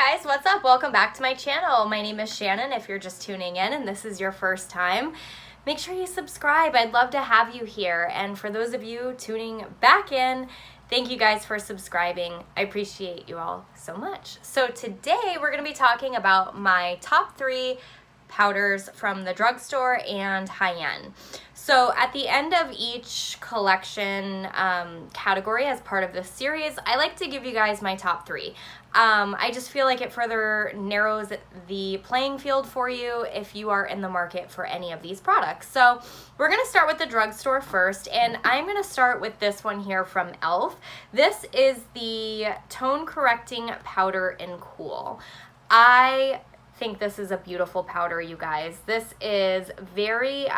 guys, what's up? Welcome back to my channel. My name is Shannon if you're just tuning in and this is your first time. Make sure you subscribe. I'd love to have you here. And for those of you tuning back in, thank you guys for subscribing. I appreciate you all so much. So today we're going to be talking about my top 3 powders from the drugstore and high-end. So at the end of each collection category as part of this series, I like to give you guys my top 3. I just feel like it further narrows the playing field for you if you are in the market for any of these products. So we're going to start with the drugstore first, and I'm going to start with this one here from e.l.f. This is the Tone Correcting Powder in Cool. I think this is a beautiful powder, you guys. This is very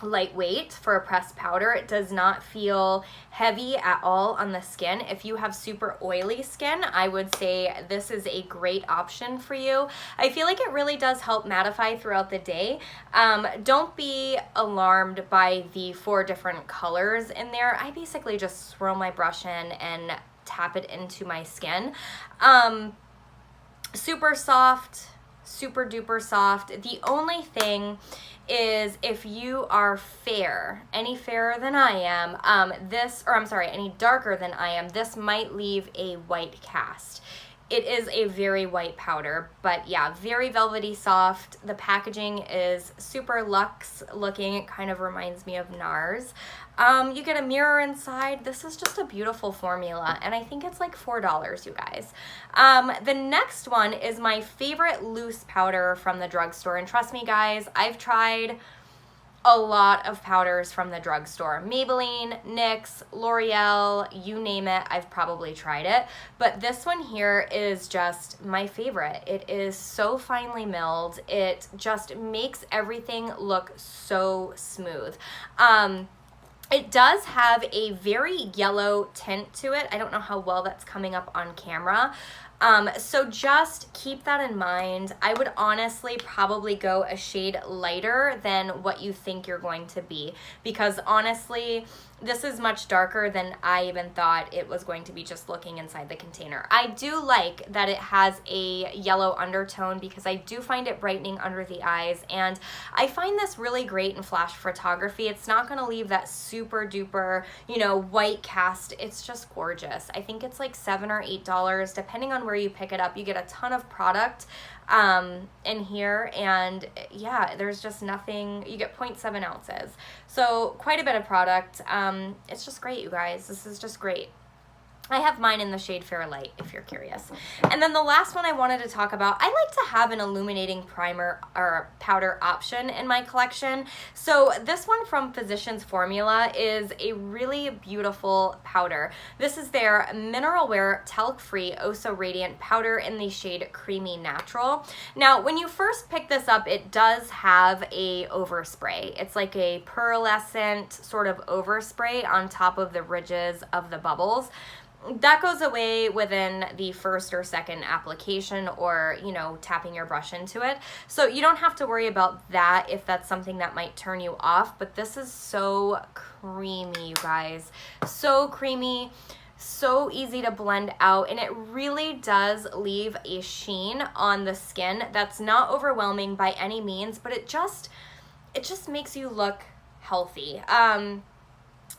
lightweight for a pressed powder. It does not feel heavy at all on the skin. If you have super oily skin, I would say this is a great option for you. I feel like it really does help mattify throughout the day. Don't be alarmed by the 4 different colors in there. I basically just swirl my brush in and tap it into my skin. Super soft, super duper soft. The only thing is if you are fair, any fairer than I am, any darker than I am, this might leave a white cast. It is a very white powder, but yeah, very velvety soft. The packaging is super luxe looking. It kind of reminds me of NARS. You get a mirror inside. This is just a beautiful formula, and I think it's like $4, you guys. The next one is my favorite loose powder from the drugstore, and trust me, guys, I've tried a lot of powders from the drugstore. Maybelline, NYX, L'Oreal, you name it, I've probably tried it. But this one here is just my favorite. It is so finely milled. It just makes everything look so smooth. It does have a very yellow tint to it. I don't know how well that's coming up on camera. So just keep that in mind. I would honestly probably go a shade lighter than what you think you're going to be, because honestly, this is much darker than I even thought it was going to be just looking inside the container. I do like that it has a yellow undertone because I do find it brightening under the eyes, and I find this really great in flash photography. It's not going to leave that super duper, white cast. It's just gorgeous. I think it's like $7 or $8 depending on where you pick it up. You get a ton of product in here, and yeah, there's just nothing. You get 0.7 ounces, so quite a bit of product. It's just great, you guys. This is just great. I have mine in the shade Fair Light, if you're curious. And then the last one I wanted to talk about, I like to have an illuminating primer or powder option in my collection. So this one from Physicians Formula is a really beautiful powder. This is their Mineral Wear Talc-Free Oh So Radiant powder in the shade Creamy Natural. Now, when you first pick this up, it does have a overspray. It's like a pearlescent sort of overspray on top of the ridges of the bubbles. That goes away within the first or second application, or, tapping your brush into it. So you don't have to worry about that if that's something that might turn you off. But this is so creamy, you guys. So creamy, so easy to blend out, and it really does leave a sheen on the skin that's not overwhelming by any means, but it just makes you look healthy.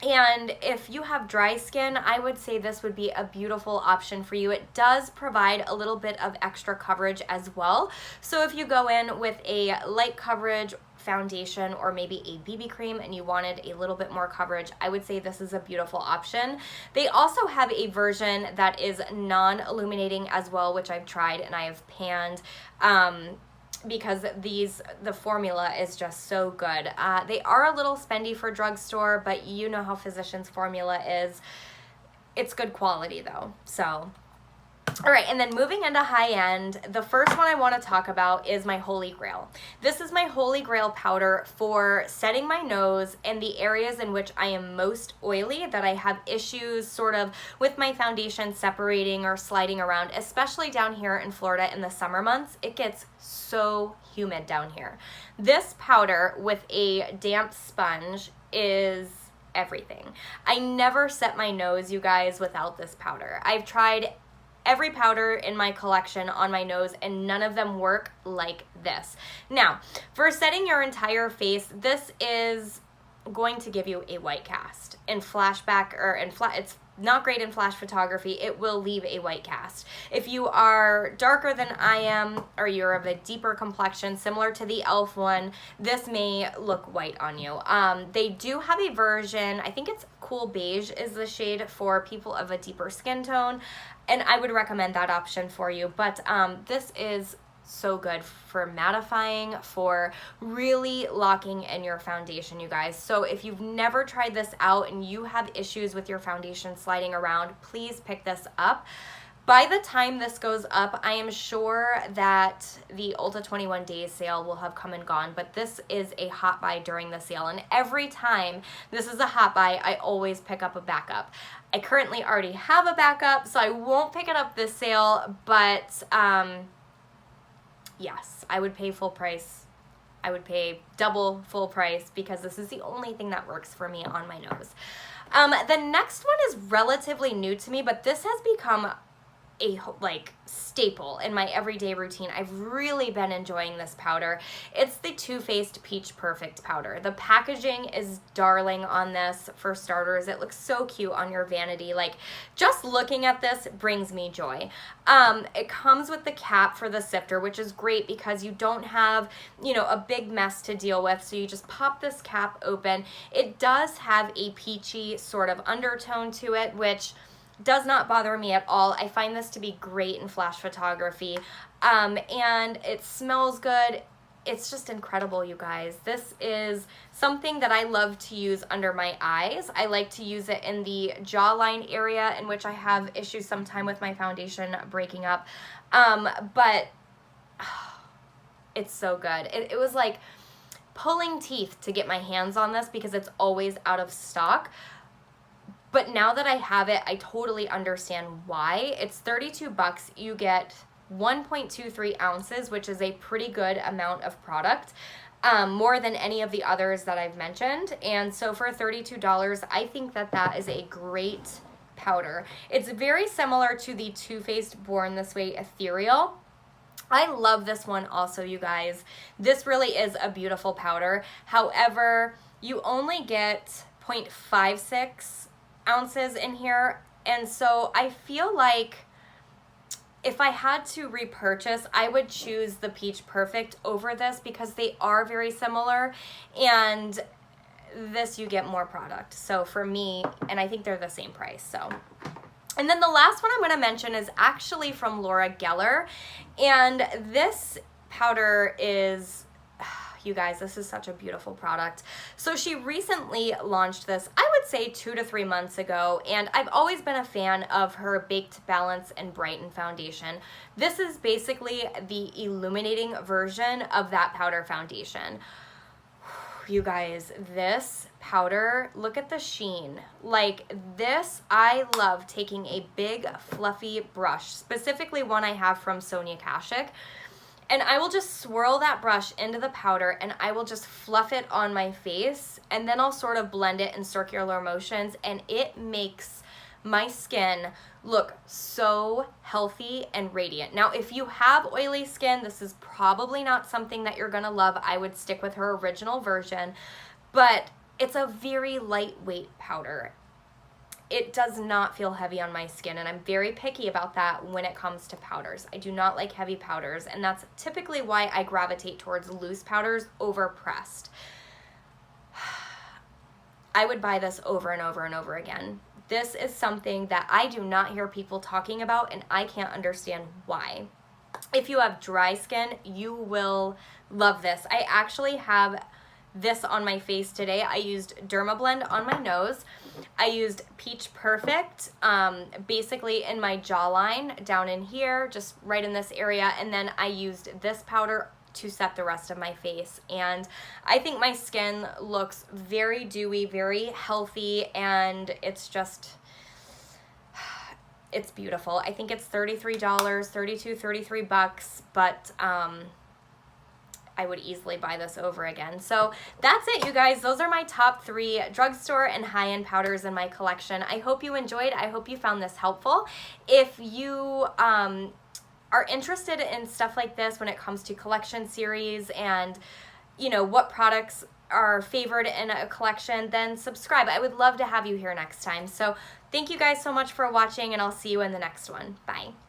And if you have dry skin, I would say this would be a beautiful option for you. It does provide a little bit of extra coverage as well. So if you go in with a light coverage foundation or maybe a BB cream and you wanted a little bit more coverage, I would say this is a beautiful option. They also have a version that is non-illuminating as well, which I've tried and I have panned. Because the formula is just so good. They are a little spendy for drugstore, but you know how Physicians Formula is. It's good quality though, so. All right, and then moving into high-end, the first one I want to talk about is my Holy Grail. This is my Holy Grail powder for setting my nose in the areas in which I am most oily, that I have issues sort of with my foundation separating or sliding around, especially down here in Florida in the summer months. It gets so humid down here. This powder with a damp sponge is everything. I never set my nose, you guys, without this powder. I've tried every powder in my collection on my nose, and none of them work like this. Now, for setting your entire face, this is going to give you a white cast. In flashback it's not great in flash photography. It will leave a white cast. If you are darker than I am, or you're of a deeper complexion, similar to the e.l.f. one, this may look white on you. They do have a version, I think it's Cool Beige is the shade for people of a deeper skin tone, and I would recommend that option for you. But this is so good for mattifying, for really locking in your foundation, you guys. So if you've never tried this out and you have issues with your foundation sliding around, please pick this up. By the time this goes up, I am sure that the Ulta 21 Days sale will have come and gone, but this is a hot buy during the sale, and every time this is a hot buy, I always pick up a backup. I currently already have a backup, so I won't pick it up this sale, but yes, I would pay full price. I would pay double full price because this is the only thing that works for me on my nose. The next one is relatively new to me, but this has become a staple in my everyday routine. I've really been enjoying this powder. It's the Too Faced Peach Perfect powder. The packaging is darling on this. For starters, it looks so cute on your vanity. Like, just looking at this brings me joy. It comes with the cap for the sifter, which is great because you don't have, a big mess to deal with. So you just pop this cap open. It does have a peachy sort of undertone to it, which does not bother me at all. I find this to be great in flash photography, and it smells good. It's just incredible, you guys. This is something that I love to use under my eyes. I like to use it in the jawline area, in which I have issues sometime with my foundation breaking up, but it's so good. It was like pulling teeth to get my hands on this because it's always out of stock. But now that I have it, I totally understand why. It's $32. You get 1.23 ounces, which is a pretty good amount of product, more than any of the others that I've mentioned. And so for $32, I think that that is a great powder. It's very similar to the Too Faced Born This Way Ethereal. I love this one also, you guys. This really is a beautiful powder. However, you only get 0.56 ounces in here, and so I feel like if I had to repurchase, I would choose the Peach Perfect over this because they are very similar, and this you get more product. So for me, and I think they're the same price. So, and then the last one I'm going to mention is actually from Laura Geller, and this powder is, you guys, this is such a beautiful product. So she recently launched this, I would say 2 to 3 months ago, and I've always been a fan of her Baked Balance and Brighten foundation. This is basically the illuminating version of that powder foundation. You guys, this powder, look at the sheen. Like this, I love taking a big fluffy brush, specifically one I have from Sonia Kashuk, and I will just swirl that brush into the powder and I will just fluff it on my face, and then I'll sort of blend it in circular motions, and it makes my skin look so healthy and radiant. Now, if you have oily skin, this is probably not something that you're gonna love. I would stick with her original version, but it's a very lightweight powder. It does not feel heavy on my skin, and I'm very picky about that when it comes to powders. I do not like heavy powders, and that's typically why I gravitate towards loose powders over pressed. I would buy this over and over and over again. This is something that I do not hear people talking about, and I can't understand why. If you have dry skin, you will love this. I actually have this on my face today. I used Dermablend on my nose. I used Peach Perfect basically in my jawline down in here, just right in this area, and then I used this powder to set the rest of my face, and I think my skin looks very dewy, very healthy, and it's just, it's beautiful. I think it's $33, $32, $33, but I would easily buy this over again. So that's it, you guys. Those are my top 3 drugstore and high-end powders in my collection. I hope you enjoyed. I hope you found this helpful. If you are interested in stuff like this when it comes to collection series and, you know, what products are favored in a collection, then subscribe. I would love to have you here next time. So thank you guys so much for watching, and I'll see you in the next one. Bye.